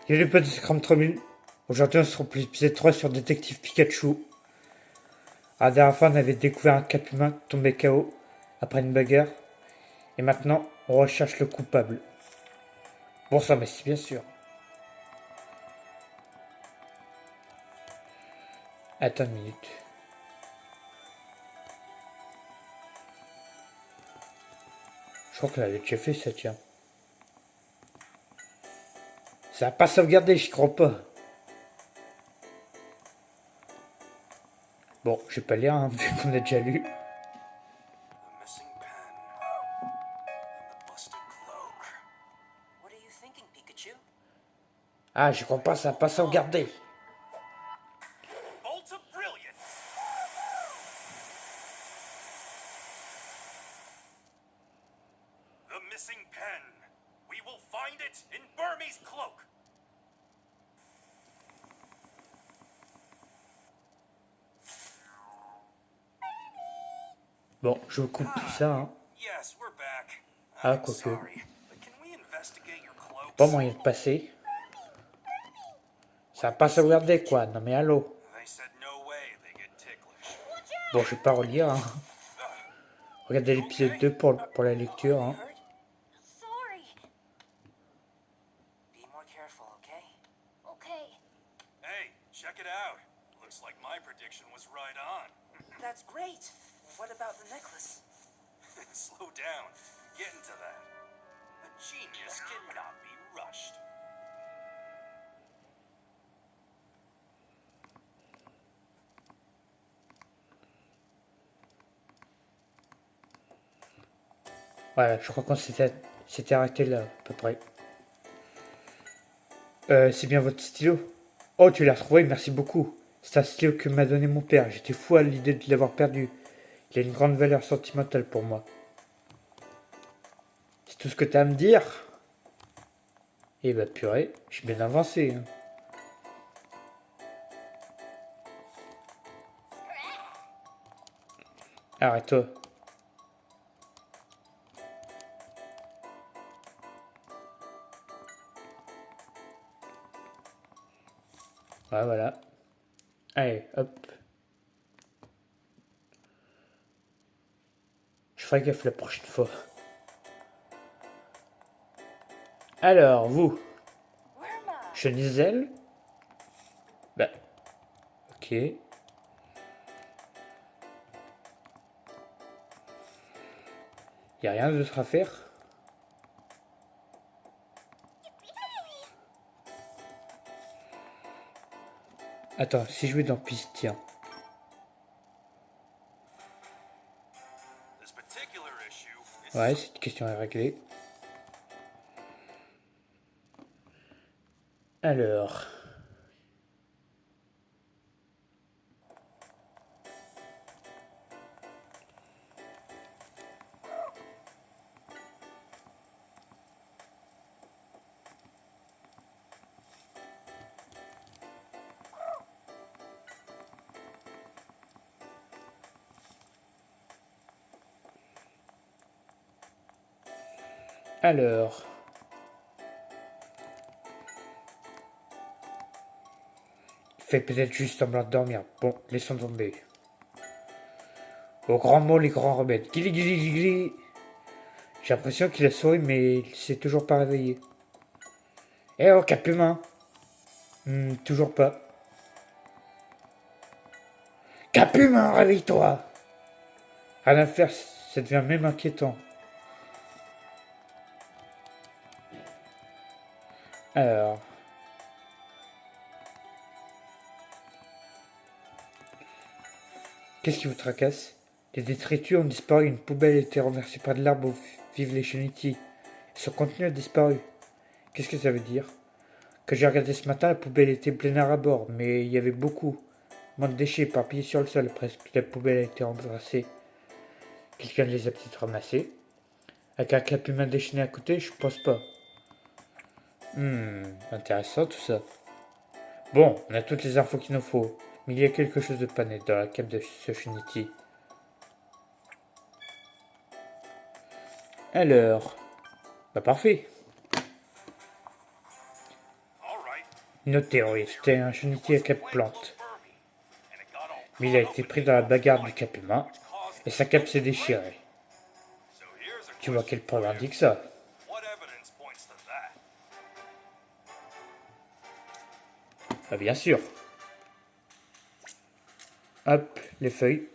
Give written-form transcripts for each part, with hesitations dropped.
Il y a le pote de Scrum 3000. Aujourd'hui, on se retrouve pour l'épisode 3 sur Détective Pikachu. La dernière fois, on avait découvert un cap humain tombé KO après une bagarre. Et maintenant, on recherche le coupable. Bon sang, mais c'est bien sûr. Attends une minute. Je crois qu'on avait déjà fait ça, tiens. Ça va pas sauvegarder, j'y crois pas. Bon, je vais pas lire, hein, vu qu'on a déjà lu. The missing pen and the busted cloak. What are you thinking, Pikachu? Ah, j'y crois pas, ça va pas sauvegarder. Bolt of brilliance! The missing pen. We will find it in Burmese cloak. Bon, je coupe tout ça, hein. Yes, we're back. Ah, I'm quoique. sorry, but can we investigate your cloaks? Pas moyen de passer. Ça va pas sauvegarder, quoi. Non mais allô. They said no way they get ticklish. Bon, je vais pas relire, hein. Regardez l'épisode 2 pour la lecture, hein. Hurt? Sorry. Be more careful, okay? Okay. Hey, check it out. Looks like my prediction was right on. That's great. What about the necklace? Slow down. Get into that. A genius cannot be rushed. Voilà, je crois qu'on s'était arrêté là, à peu près. C'est bien votre stylo? Oh, tu l'as retrouvé, merci beaucoup. C'est un stylo que m'a donné mon père. J'étais fou à l'idée de l'avoir perdu. Il a une grande valeur sentimentale pour moi. C'est tout ce que t'as à me dire? Eh bah purée, je suis bien avancé, hein. Arrête-toi. Ouais, voilà. Allez, hop. Je ferai gaffe la prochaine fois. Alors, vous, Where am I? Chenizel? Bah, ok. Y a rien d'autre à faire? Attends, si je vais dans piste, tiens. This particular issue is Ouais, cette question est réglée. Alors. Alors. Il fait peut-être juste semblant de dormir. Bon, laissons tomber. Au grand mot, les grands remèdes. Gili gili gili. J'ai l'impression qu'il a souri, mais il s'est toujours pas réveillé. Eh oh, cap humain. Toujours pas. Cap humain, réveille-toi. Rien à faire, ça devient même inquiétant. Alors. Qu'est-ce qui vous tracasse? Les détritus ont disparu, une poubelle a été renversée près de l'arbre où vivent les chenilles. Son contenu a disparu. Qu'est-ce que ça veut dire? Quand j'ai regardé ce matin, la poubelle était pleine à bord, mais il y avait beaucoup moins de déchets éparpillés sur le sol. Presque toute la poubelle a été renversée. Quelqu'un les a peut-être ramassés. Avec un cap humain déchaîné à côté, je pense pas. Intéressant tout ça. Bon, on a toutes les infos qu'il nous faut. Mais il y a quelque chose de pas net dans la cape de ce Shinity. Alors. Bah parfait. all right. Une autre théorie, c'était un chenetier à cape plante. Mais il a été pris dans la bagarre du cap humain et sa cape s'est déchirée. Tu vois quelle preuve indique ça? Ah, bien sûr. Hop, les feuilles.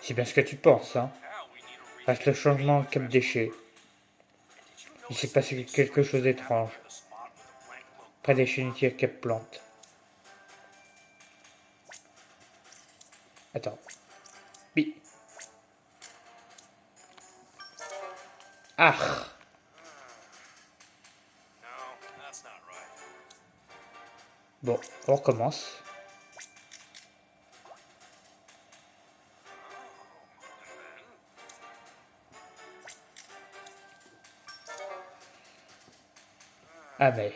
C'est bien ce que tu penses, hein. Reste le changement cap déchet. Il s'est passé quelque chose d'étrange. Près des chenetiers à cap plante. Attends. Bi. Ah. Bon, on recommence. Ah mais...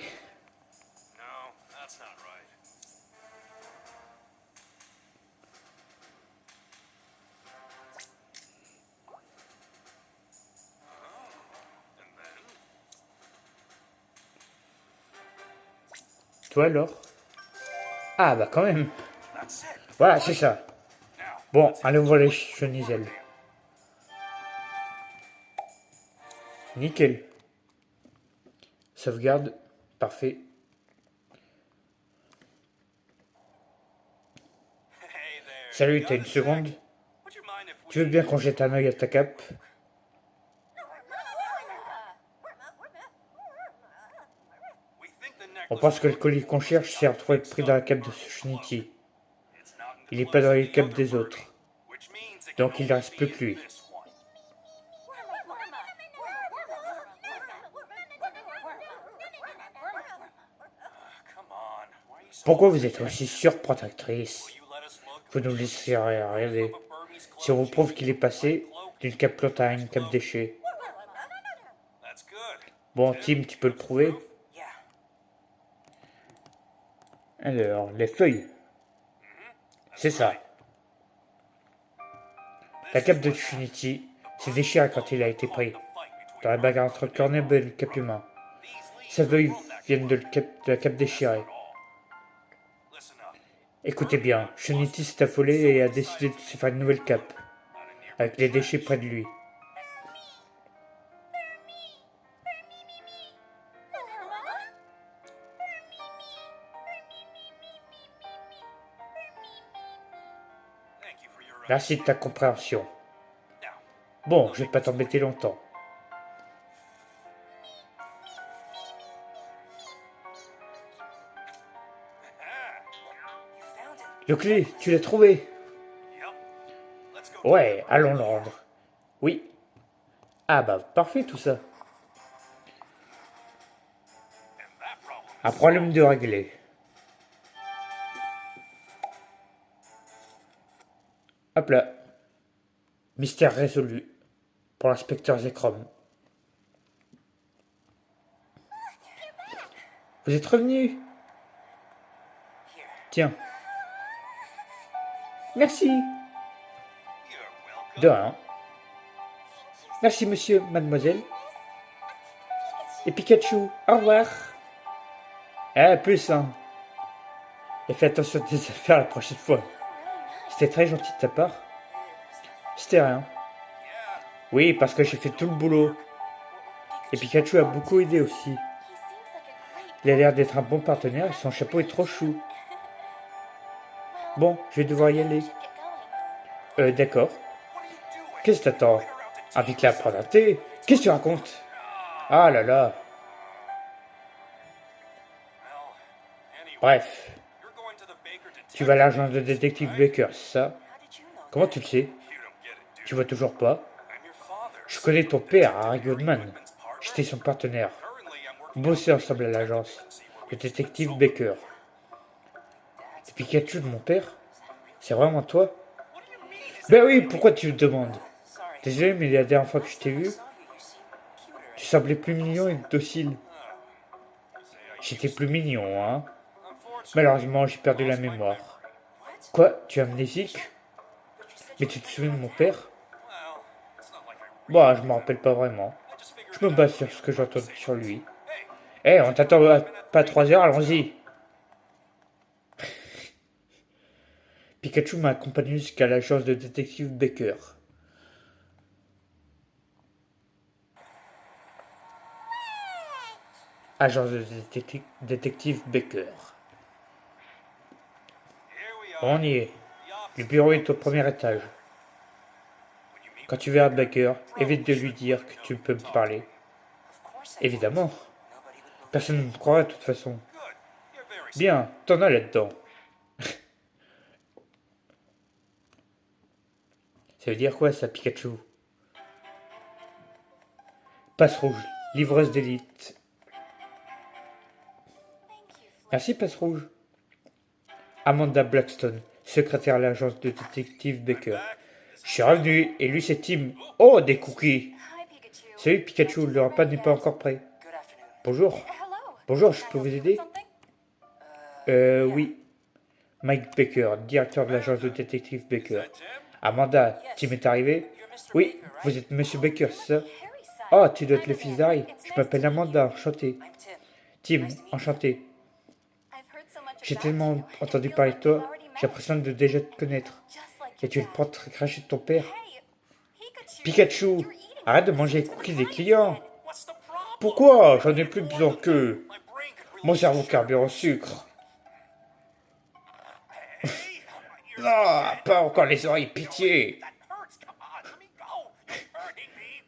Toi alors? Ah bah quand même. Voilà, c'est ça. Bon, allez, on voit les cheniselles. Nickel. Sauvegarde. Parfait. Salut, t'as une seconde? Tu veux bien qu'on jette un œil à ta cape? On pense que le colis qu'on cherche s'est retrouvé pris dans la cape de ce chenetier. Il n'est pas dans les capes des autres. Donc il ne reste plus que lui. Pourquoi vous êtes aussi surprotectrice? Vous nous laissez regarder. Si on vous prouve qu'il est passé d'une cape plante à une cape déchet. Bon, Tim, tu peux le prouver? Alors, les feuilles. C'est ça. La cape de Trinity s'est déchirée quand il a été pris. Dans la bagarre entre le Corneb et le cap humain. Ces feuilles viennent de la cape déchirée. Écoutez bien, Trinity s'est affolé et a décidé de se faire une nouvelle cape. Avec les déchets près de lui. Merci de ta compréhension. Bon, je vais pas t'embêter longtemps. Le clé, tu l'as trouvé? Ouais, allons le rendre. Oui. Ah bah, parfait tout ça. Un problème de régler. Hop là. Mystère résolu. Pour l'inspecteur Zekrom. Vous êtes revenu? Tiens. Merci. De rien. Merci monsieur, mademoiselle. Et Pikachu, au revoir. À plus, hein. Et fais attention à tes affaires la prochaine fois. C'était très gentil de ta part. C'était rien. Oui, parce que j'ai fait tout le boulot. Et Pikachu a beaucoup aidé aussi. Il a l'air d'être un bon partenaire et son chapeau est trop chou. Bon, je vais devoir y aller. D'accord. Qu'est-ce que t'attends? Invite-la à prendre un thé. Qu'est-ce que tu racontes? Ah là là. Bref. Tu vas à l'agent de détective Baker, c'est ça? Comment tu le sais? Tu vois toujours pas? Je connais ton père, Harry Goodman. J'étais son partenaire. On bossait ensemble à l'agence. Le détective Baker. Et Pikachu de mon père? C'est vraiment toi? Ben oui, pourquoi tu me demandes? Désolé, mais la dernière fois que je t'ai vu, tu semblais plus mignon et docile. J'étais plus mignon, hein? Malheureusement, j'ai perdu la mémoire. Quoi? Tu es amnésique? Mais tu te souviens de mon père? Bah, je me rappelle pas vraiment. Je me base sur ce que j'entends sur lui. Eh, on t'attend pas 3 heures, allons-y. Pikachu m'a accompagné jusqu'à l'agence de détective Baker. Agence de détective Baker. Here we are. On y est. The Le office. bureau est au premier étage. When you meet Quand tu verras Baker, évite de lui dire que tu peux me parler. Of course I Évidemment. won't. Nobody would believe Personne ne it. me croira de toute façon. good. You're very Bien, t'en as là-dedans. Ça veut dire quoi ça, Pikachu? Passe rouge, livreuse d'élite. Merci, Passe rouge. Amanda Blackstone, secrétaire à l'agence de détective Baker. Je suis revenu, et lui c'est Tim. Oh, des cookies! Hi, Pikachu. Salut Pikachu, le repas n'est pas encore prêt. Good afternoon. Bonjour. Hello. Bonjour, je Can I peux vous help you aider? with something? Oui. Mike Baker, directeur de l'agence de détective Baker. Tim? Amanda, Tim est arrivé? You're Mr. Oui, Baker, right? vous êtes Monsieur Baker, c'est ça? Harry's son. Oh, tu dois être I'm le his fils aunt. d'Harry. It's Je nice m'appelle to meet Amanda, you. enchanté. I'm Tim. Tim, Nice to meet you. enchanté. I've heard so much J'ai about tellement you. It entendu feels parler de like toi, we've already met. j'ai l'impression de déjà te connaître. Just like Et your tu le dad. prends très cracher de ton père. Hey, Pikachu. Pikachu, You're eating arrête de all the manger les seeds of the cookies des lion's clients. head. What's the problem? Pourquoi? J'en ai plus besoin qu'eux. My brain could really Mon cerveau use carbure au sucre. Hey, you're Non, pas encore les oreilles, pitié. that hurts. Come on, let me go. You're hurting me.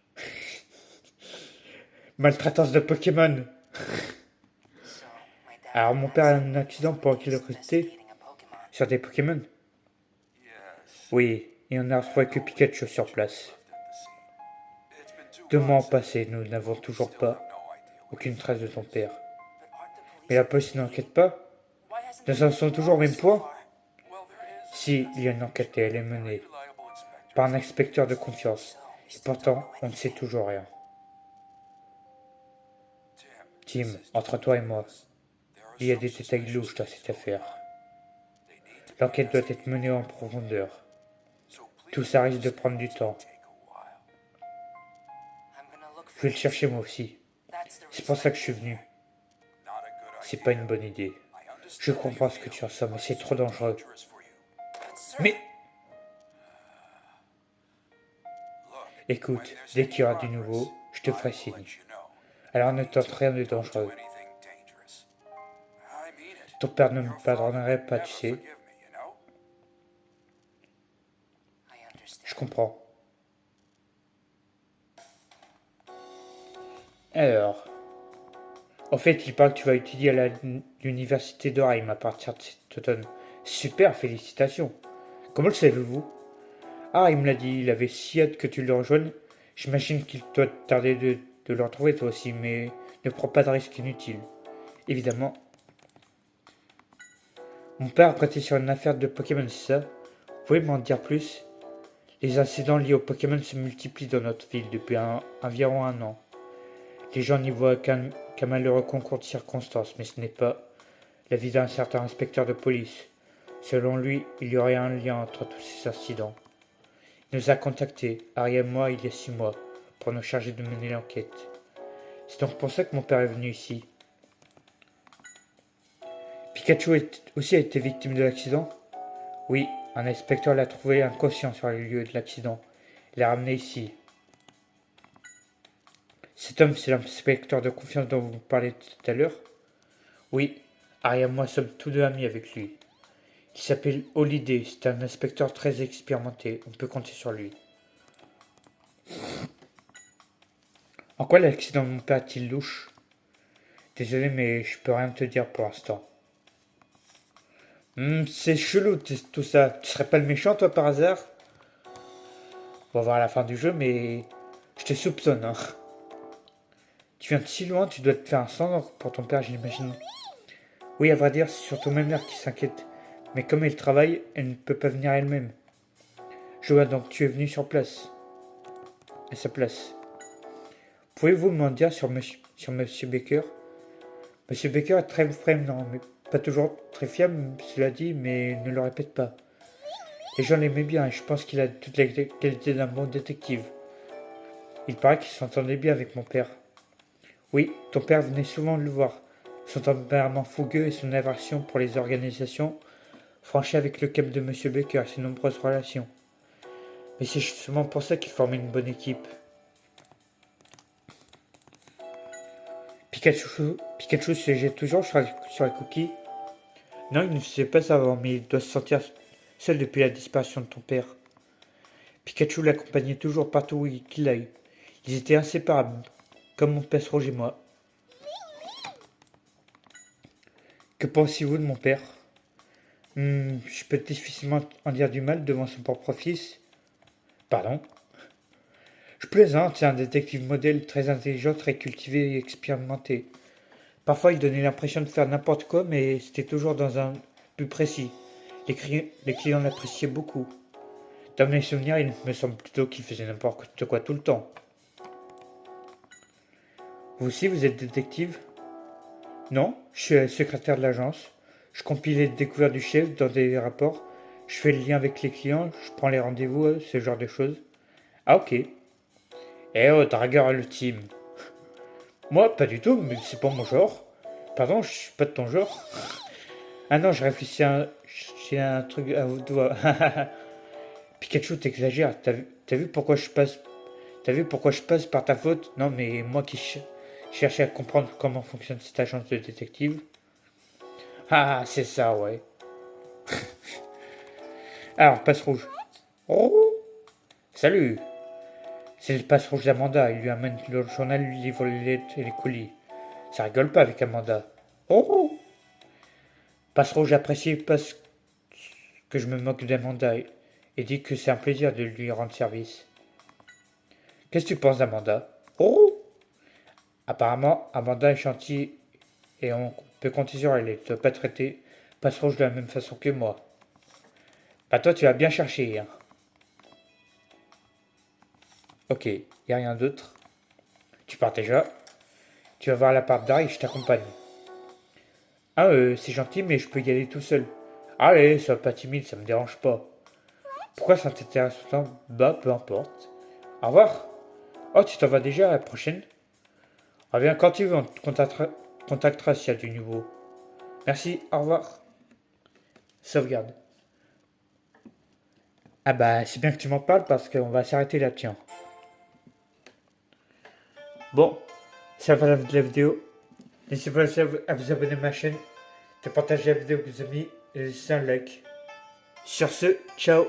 Maltraitance de Pokémon. So, my dad Alors had mon an père a eu accident. un accident pendant qu'il recrutait Investigating a Pokemon. sur des Pokémon. Yes. Oui, et on n'a retrouvé que Pikachu sur place. It's been 2 2 mois ont months. passé, nous n'avons toujours Still pas have no idea. aucune trace de ton père. But aren't the police Mais la police n'enquête pas. Why hasn't Nous there en been sommes toujours au même so point. far? Well, there is Si, il y a une enquête et elle est menée reliable inspector. par un inspecteur de confiance. So, we Et still pourtant, don't know on ne sait anything. toujours rien. Tim, Tim, entre toi et moi, there are il y a some des détails suspicious louches dans things cette affaire. They need to be L'enquête doit être investigated. menée en profondeur. So please Tout ça risque de prendre du temps. take a while. I'm gonna look Je for vais le him. chercher moi aussi. That's the C'est pour reason ça I que je suis came venu. here. Not a good C'est idea. pas une bonne idée. I understand Je how you comprends ce que feel, tu ressens, mais but c'est it's trop dangereux. dangerous for you. But sir, Mais Look, écoute, when there's dès any qu'il y aura du progress, nouveau, je te I ferai will signe. let you know. Alors ne tente rien de Don't do dangereux. anything dangerous. I mean it. Ton père ne me Your father pardonnerait pas, would tu never sais. forgive me, you know? I understand. Je comprends. Alors, en fait, il paraît que tu vas étudier à l'université de Rennes à partir de cet automne. Super, félicitations. Comment le savez-vous? Ah, il me l'a dit, il avait si hâte que tu le rejoignes. J'imagine qu'il doit te tarder de le retrouver toi aussi, mais ne prends pas de risques inutiles. Évidemment. Mon père a prêté sur une affaire de Pokémon, c'est ça? Vous pouvez m'en dire plus? Les incidents liés aux Pokémon se multiplient dans notre ville depuis environ 1 an. Les gens n'y voient qu'un malheureux concours de circonstances, mais ce n'est pas la vie d'un certain inspecteur de police. Selon lui, il y aurait un lien entre tous ces incidents. Il nous a contactés, Harry et moi, il y a 6 mois, pour nous charger de mener l'enquête. C'est donc pour ça que mon père est venu ici. Pikachu aussi a été victime de l'accident? Oui, un inspecteur l'a trouvé inconscient sur les lieux de l'accident. Il l'a ramené ici. Cet homme, c'est l'inspecteur de confiance dont vous me parlez tout à l'heure? Oui, Harry et moi sommes tous deux amis avec lui. Il s'appelle Holiday, c'est un inspecteur très expérimenté, on peut compter sur lui. En quoi l'accident de mon père est-il louche? Désolé, mais je peux rien te dire pour l'instant. C'est chelou tout ça. Tu serais pas le méchant, toi, par hasard? On va voir à la fin du jeu, mais je te soupçonne, hein. Tu viens de si loin, tu dois te faire un sang pour ton père, j'imagine. Oui, à vrai dire, c'est surtout ma mère qui s'inquiète. Mais comme elle travaille, elle ne peut pas venir elle-même. Je vois donc tu es venu sur place. À sa place. Pouvez-vous m'en dire sur Monsieur Baker? Monsieur Baker est très vraiment, mais pas toujours très fiable, cela dit, mais ne le répète pas. Les gens l'aimaient bien et je pense qu'il a toutes les qualités d'un bon détective. Il paraît qu'il s'entendait bien avec mon père. Oui, ton père venait souvent le voir. Son tempérament fougueux et son aversion pour les organisations franchit avec le cap de Monsieur Baker et ses nombreuses relations. Mais c'est justement pour ça qu'ils formaient une bonne équipe. Pikachu se jette toujours sur les cookies. Non, il ne sait pas savoir, mais il doit se sentir seul depuis la disparition de ton père. Pikachu l'accompagnait toujours partout où qu'il aille. Ils étaient inséparables, comme mon père Rouge et moi. Que pensez-vous de mon père? Je peux difficilement en dire du mal devant son propre fils. Pardon? Je plaisante, c'est un détective modèle très intelligent, très cultivé et expérimenté. Parfois, il donnait l'impression de faire n'importe quoi, mais c'était toujours dans un but précis. Les clients l'appréciaient beaucoup. Dans mes souvenirs, il me semble plutôt qu'il faisait n'importe quoi tout le temps. Vous aussi, vous êtes détective? Non, je suis secrétaire de l'agence. Je compile les découvertes du chef dans des rapports. Je fais le lien avec les clients, je prends les rendez-vous, ce genre de choses. Ah ok. Eh oh, dragueur ultime. Moi, pas du tout, mais c'est pas mon genre. Pardon, je suis pas de ton genre. Ah non, je réfléchis à un truc à vous doigts. Pikachu, t'exagères. T'as vu pourquoi je passe. T'as vu pourquoi je passe par ta faute? Non, mais moi qui cherchais à comprendre comment fonctionne cette agence de détective. Ah, c'est ça, ouais. Alors, passe rouge. Oh, salut. C'est le passe rouge d'Amanda. Il lui amène le journal, lui livre les lettres et les colis. Ça rigole pas avec Amanda. Oh, passe rouge apprécie parce que je me moque d'Amanda et dit que c'est un plaisir de lui rendre service. Qu'est-ce que tu penses d'Amanda? Oh, apparemment, Amanda est gentille et on peut compter sur elle. Elle ne doit pas traiter passe rouge de la même façon que moi. Bah toi, tu as bien cherché, hein. Ok, y a rien d'autre. Tu pars déjà. Tu vas voir l'appart d'Harry, je t'accompagne. Ah, c'est gentil, mais je peux y aller tout seul. Allez, sois pas timide, ça me dérange pas. Pourquoi ça t'intéresse autant? Bah, peu importe. Au revoir. Oh, tu t'en vas déjà, à la prochaine. Reviens quand tu veux, on te contactera s'il y a du nouveau. Merci, au revoir. Sauvegarde. Ah bah, c'est bien que tu m'en parles parce qu'on va s'arrêter là, tiens. Bon, ça va la vidéo. N'hésitez pas à vous abonner à ma chaîne, de partager la vidéo avec vos amis et de laisser un like. Sur ce, ciao.